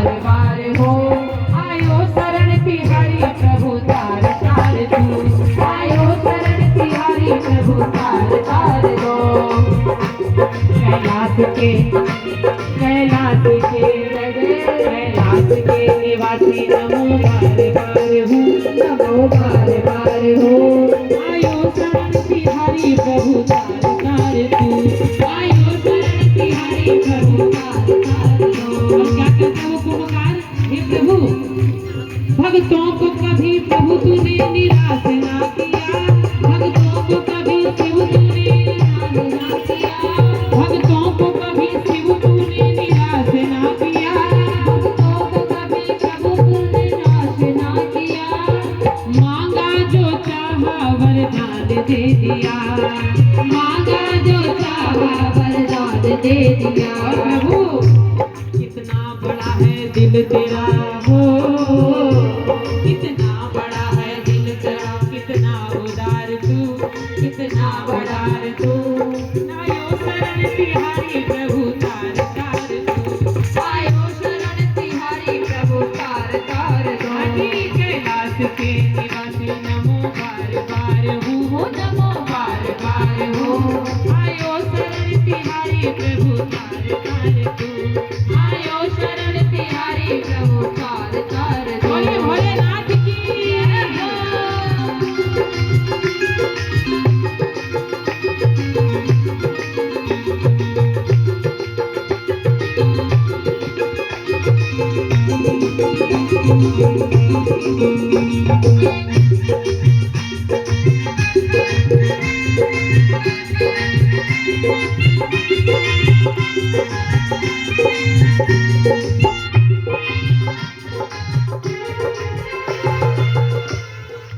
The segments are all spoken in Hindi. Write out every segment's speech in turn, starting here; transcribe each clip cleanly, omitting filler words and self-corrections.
बार बार हो, आयो शरण तिहारी प्रभु तार तार तू, आयो शरण तिहारी प्रभु तार तार दो। कैलाश के निवासी नमो बार बार हो, नमो बार बार हो, आयो शरण तिहारी प्रभु तार तार तू, आयो शरण तिहारी प्रभु तार तार दो। और क्या कहता है वो कुम्भकार, हे प्रभु भक्तों को कभी प्रभु तूने निराश ना किया, भक्तों को कभी शिव तूने निराश ना किया, भक्तों को कभी शिव तूने निराश ना किया, भक्तों को कभी प्रभु तूने निराश ना किया। मांगा जो चाहा वरदान दे दिया, मांगा जो चाहा वरदान दे दिया। प्रभु कितना बड़ा है दिल तेरा हो, कितना बड़ा है दिल तेरा, कितना उदार तू, कितना उदार तू, आयो शरण तिहारी प्रभु तार तार तू, आयो शरण तिहारी प्रभु तार तार दो। कैलाश के निवासी नमो बार बार हो, नमो बार बार हो, आयो शरण तिहारी प्रभु तार तार तू, आयो शरण तिहारी प्रभु तार तार दो। बोले भोलेनाथ की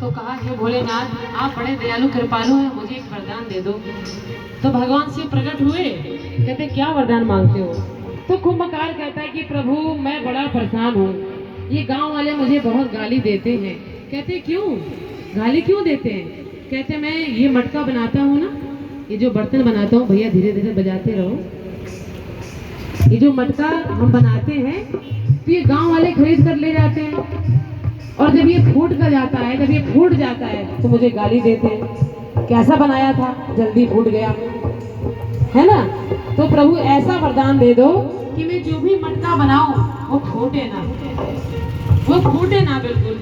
तो कहा, हे भोलेनाथ आप बड़े दयालु कृपालु हैं, मुझे एक वरदान दे दो। तो भगवान शिव प्रकट हुए, कहते क्या वरदान मांगते हो? तो कुंभकार कहता है कि प्रभु मैं बड़ा परेशान हूँ, ये गांव वाले मुझे बहुत गाली देते हैं। कहते क्यों गाली क्यों देते हैं? कहते मैं ये मटका बनाता हूँ ना, ये जो बर्तन बनाता हूँ, भैया धीरे धीरे बजाते रहो, ये जो मटका हम बनाते हैं तो ये गांव वाले खरीद कर ले जाते हैं, और जब ये फूट कर जाता है, जब ये फूट जाता है तो मुझे गाली देते हैं, कैसा बनाया था, जल्दी फूट गया, है ना। तो प्रभु ऐसा वरदान दे दो कि मैं जो भी मटका बनाऊं वो फूटे ना, वो फूटे ना बिल्कुल।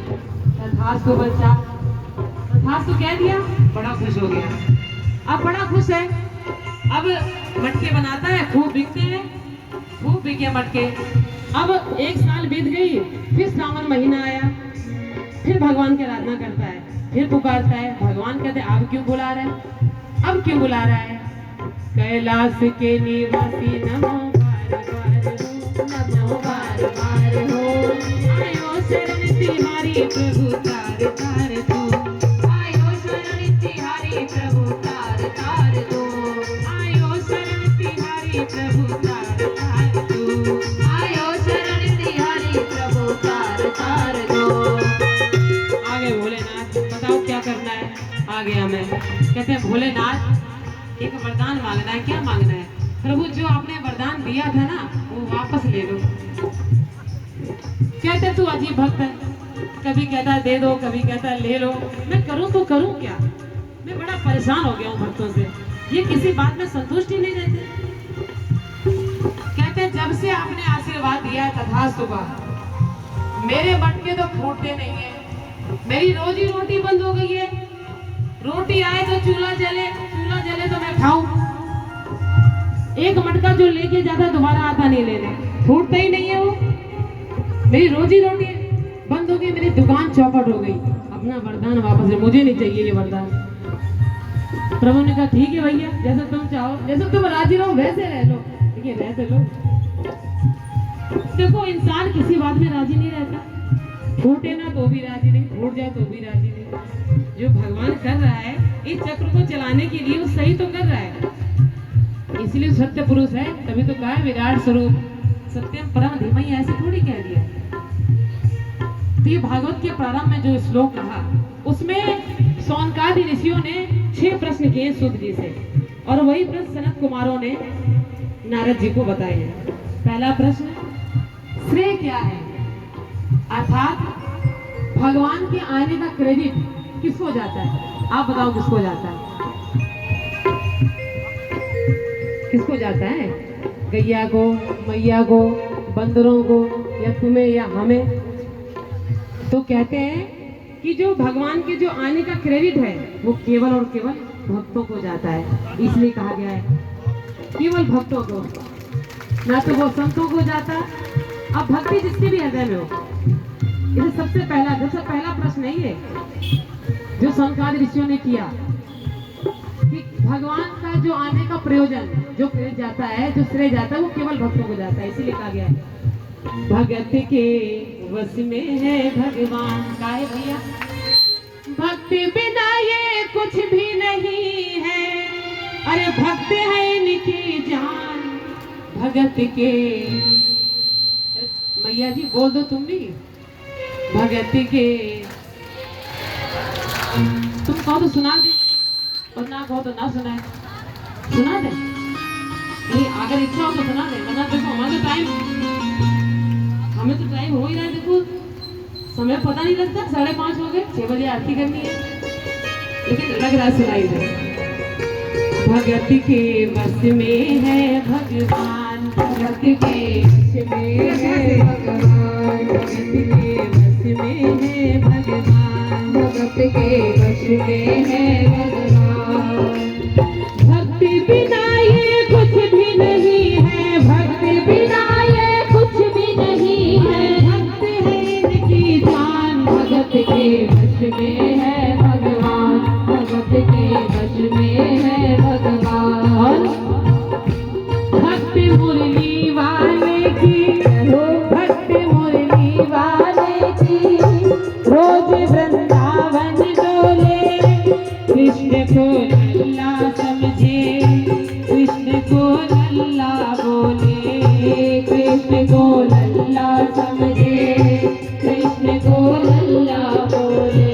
तथास्तु बच्चा, तथास्तु कह दिया, बड़ा खुश हो गया। अब बड़ा खुश है, अब मटके बनाता है, खूब बिकते हैं, खूब बिके मटके। अब एक साल बीत गई, फिर सावन महीना आया, फिर भगवान की आराधना करता है, फिर पुकारता है। भगवान कहते अब क्यों बुला रहा है, अब क्यों बुला रहा है? कैलाश के निवासी नमो बार बार हो, नमो बार बार हो, आयो शरण तिहारी प्रभु तार तार तू, आयो शरण तिहारी प्रभु तार तार दो, आयो शरण तिहारी प्रभु तार तार तू, आयो शरण तिहारी प्रभु तार तार दो। आगे भोलेनाथ बताओ क्या करना है? आ गया मैं। कहते हैं भोलेनाथ एक वरदान मांगना है। क्या मांगना है? प्रभु जो आपने वरदान दिया था ना वो वापस ले लो। कहते तू अजीब भक्त है, कभी कहता दे दो, कभी कहता ले लो, मैं करूं तो करूं क्या? मैं बड़ा परेशान हो गया हूं भक्तों से, ये किसी बात में संतुष्ट ही नहीं रहते। कहते जब से आपने आशीर्वाद दिया है तथास्तु का, मेरे मटके तो फूटते नहीं है, मेरी रोजी रोटी बंद हो गई है। रोटी आए तो चूल्हा जले तो मैं खाऊं। एक मटका जो लेके जाता दोबारा आता नहीं लेने, फूटता ही नहीं है वो। मेरी रोजी रोटी बंद हो गई, मेरी दुकान चौपट हो गई। अपना वरदान वापस ले, मुझे नहीं चाहिए ये वरदान। प्रभु ने कहा ठीक है भैया, जैसा तुम चाहो, जैसा तुम राजी रहो वैसे रह लो। ठीक है रह तो लो। देखो इंसान किसी बात में राजी नहीं रहता, फूटे ना तो भी राजी नहीं, फूट जाए तो भी राजी नहीं। जो भगवान कर रहा है इस चक्र को चलाने के लिए वो सही तो कर रहा है, इसलिए सत्य पुरुष है। तभी तो कहा है विराट स्वरूप सत्यम परम धीमहि, ऐसे थोड़ी कह दिया। तो ये भागवत के प्रारंभ में जो श्लोक कहा उसमें सौनकादि ऋषियों ने 6 प्रश्न किए सूत जी से, और वही प्रश्न सनत कुमारों ने नारद जी को बताए हैं। पहला प्रश्न, श्री क्या है? अर्थात भगवान के आने का क्रेडिट किसको जाता है? आप बताओ किसको जाता है? किसको जाता है? गैया को, मैया को, बंदरों को, या तुम्हें या हमें? तो कहते हैं कि जो भगवान के जो आने का क्रेडिट है वो केवल और केवल भक्तों को जाता है। इसलिए कहा गया है केवल भक्तों को, ना तो वो संतों को जाता। अब भक्ति जिसके भी हृदय में हो, इसे सबसे पहला प्रश्न नहीं है जो संकाल ऋषियों ने किया कि भगवान का जो आने का प्रयोजन, जो क्रेडिट जाता है, जो श्रेय जाता है, वो केवल भक्तों को जाता है। इसीलिए कहा गया है भगत के वश में है भगवान। का है भैया? भक्ति बिना ये कुछ भी नहीं है, अरे भक्त है इनकी जान। भगत के, मैया जी बोल दो तुम भी, भगत के। तुम कहो तो सुना दे, और ना कहो तो ना सुनाए। सुना दे नहीं, अगर इच्छा हो तो सुना दे, वरना देखो हमें तो टाइम हो ही रहा है। देखो समय पता नहीं लगता, 5:30 हो गए, 6 बजे आरती करनी है, लेकिन लग रहा सुनाई दे। भगत के वश में है भगवान, भगत के वश में है भगवान, भगत के वश में है भगवान, भगत के वश में है भगवान। भक्ति बिना ये कुछ भी नहीं है, भक्ति बिना ये कुछ भी नहीं है, भक्त है इनकी जान। भगत के वश में है भगवान, भगत के वश में है भगवान। भक्त मुरली वाले की, भक्त मुरली वाले की, रोज वृंदावन डोले, कृष्ण को लल्ला समझे, कृष्ण को लल्ला बोले, कृष्ण को लल्ला समझे, कृष्ण को लल्ला बोले,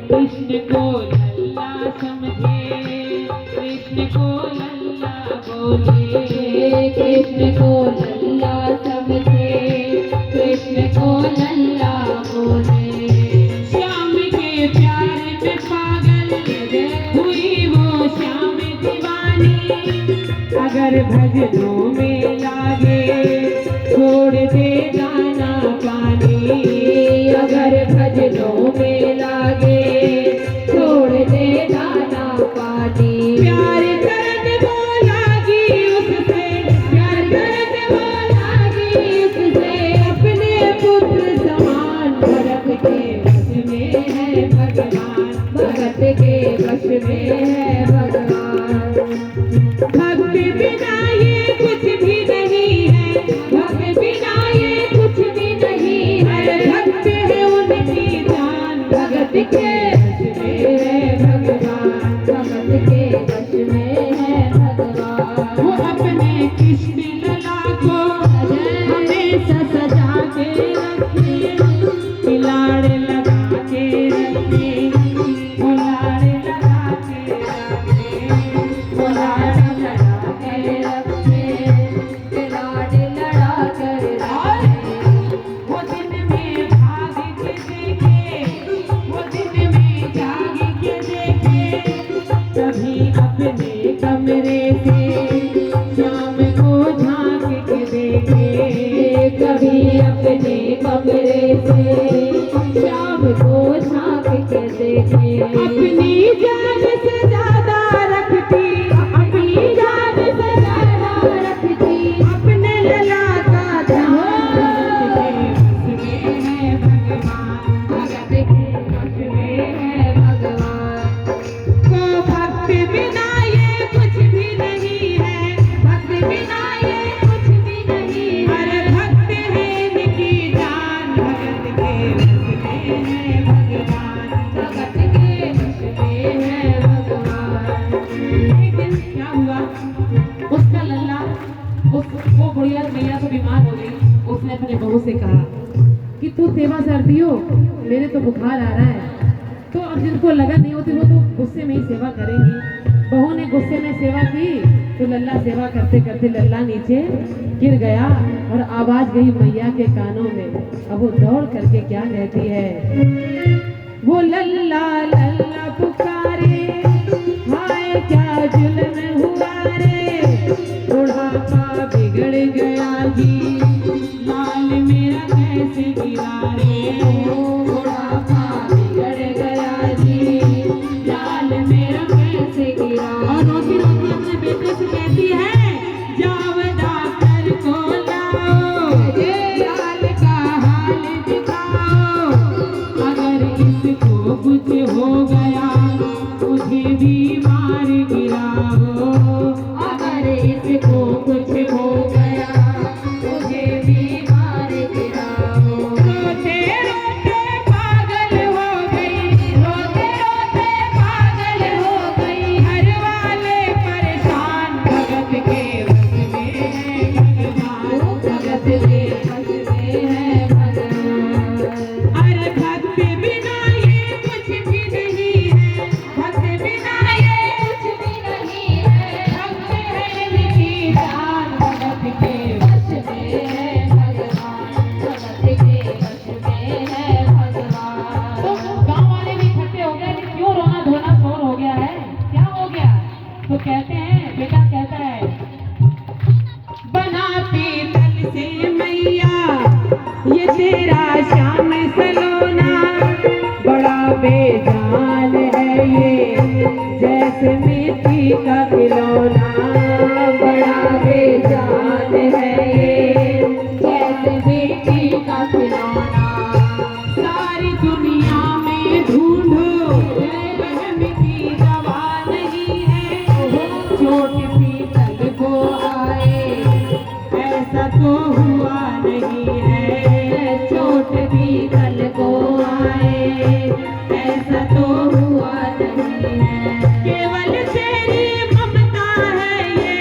कृष्ण को लल्ला समझे, कृष्ण को लल्ला बोले, कृष्ण को लल्ला समझे, कृष्ण को लल्ला बोले। श्याम के प्यार में पागल हुई वो श्याम दीवानी, अगर भजनों में लागे छोड़ दे दाना पानी, अगर भजनों में लागे छोड़ दे दाना पानी। प्यार करने वो लागी उससे, प्यार करने वो लागी उससे, अपने पुत्र समान। भगत के वश में है भगवान, भगत के वश में है भगवान। भक्त बिना ये कुछ भी नहीं है, भक्त बिना ये कुछ भी नहीं है, भक्त है उनकी जान। भगत के वश में है भगवान, भगत के वश में है भगवान। वो अपने कृष्ण लला को हमेशा सजा के रखे, लाड़ लगा के रखे, लाड़ लगा के रखे, लाड़ लगा के रखे, लाड़ लड़ा कर रखे। वो दिन में भाग के देखे, वो दिन में जाग के देखे, कभी अपने कमरे से शाम को झांक के देखे, कभी अपने कमरे से शाम को झांक के देखे। अपनी जान से ज्यादा रखती, अपनी जान से ज्यादा रखती, अपने लला का ध्यान। भगत के वश में है भगवान, भगत के वश में है भगवान। को भक्त बिना ये कुछ भी नहीं है, भक्त बिना ये कुछ भी नहीं है, अरे भक्त है इनकी जान। भगत के वश में है भगवान, भगत के वश में है भगवान। एक दिन क्या हुआ, उसका लल्ला, वो बुढ़िया मैया से बीमार हो गई। उसने अपने बहू से कहा कि तू सेवा करती हो, मेरे तो बुखार आ रहा है। तो अब जिनको लगन नहीं होती वो तो गुस्से में ही सेवा करेंगी। बहू ने गुस्से में सेवा की तो लल्ला सेवा करते करते लल्ला नीचे गिर गया और आवाज गई मैया के कानों में। अब वो दौड़ करके क्या कहती है, वो लल्ला लल्ला पुकारे, हाय क्या जुल्म हुआ रे, बुढ़ापा बिगड़ गया जी, लाल मेरा कैसे गिरा रे, बुढ़ापा बिगड़ गया जी, लाल मेरा कैसे गिरा। और रोती रोती अपने बेटे से कहती है, जाओ डॉक्टर को लाओ, ये लाल का हाल दिखाओ, अगर इसको कुछ हो गया मुझे बीमार गिराओ, अगर इसको कुछ हो गया मुझे बीमार गिराओ। रोते रोते पागल हो गई, रोते रोते पागल हो गई, हर वाले परेशान, भगत के बस में है भगवान, भगत के बस में है भगवान। अरे भक्त बिना ये कुछ भी नहीं है, भक्त बिना ये कुछ भी नहीं है, भक्त है इनकी जान, भगत के बस में है भगवान, भगत के बस में है भगवान। तो गांव वाले भी इकट्ठे हो गए कि क्यों रोना धोना शोर हो गया है, क्या हो गया? तो कहते हैं, बेटा कहता है, बना पीतल से मैया ये तेरा श्याम सलोना, बड़ा बेजान है ये जैसे मिट्टी का खिलौना, बड़ा बेजान है ये जैसे मिट्टी का खिलौना। सारी दुनिया में ढूंढो वहम की दवा नहीं है, चोट पीतल को आए ऐसा तो हुआ नहीं है, चोट पीतल को आए ऐसा तो हुआ नहीं है। केवल तेरी ममता है ये,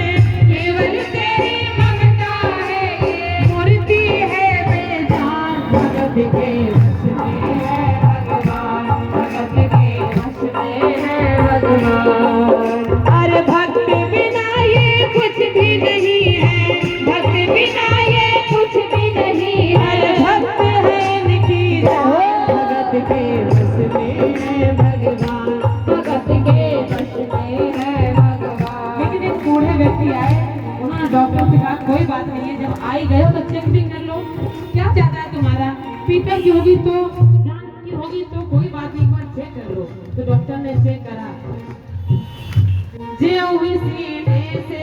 केवल तेरी ममता है ये, मूर्ति है बेजान, भगत के बस में है भगवान, भगत के बस में है भगवान। अरे भक्त बिना ये कुछ भी नहीं है, भक्त बिना ये कुछ भी नहीं है, अरे भक्त है इनकी जान, भगत के बस में है भगवान, भगत के बस में है भगवान। लेकिन एक बूढ़े व्यक्ति आए, उन्होंने डॉक्टर से कहा कोई बात नहीं है, जब आई गए हो तो चेक भी कर लो, क्या चाहता है तुम्हारा, पीतल की होगी तो जान की होगी तो कोई बात नहीं, एक बार चेक कर लो। तो डॉक्टर ने चेक करा, जे हुई सीने से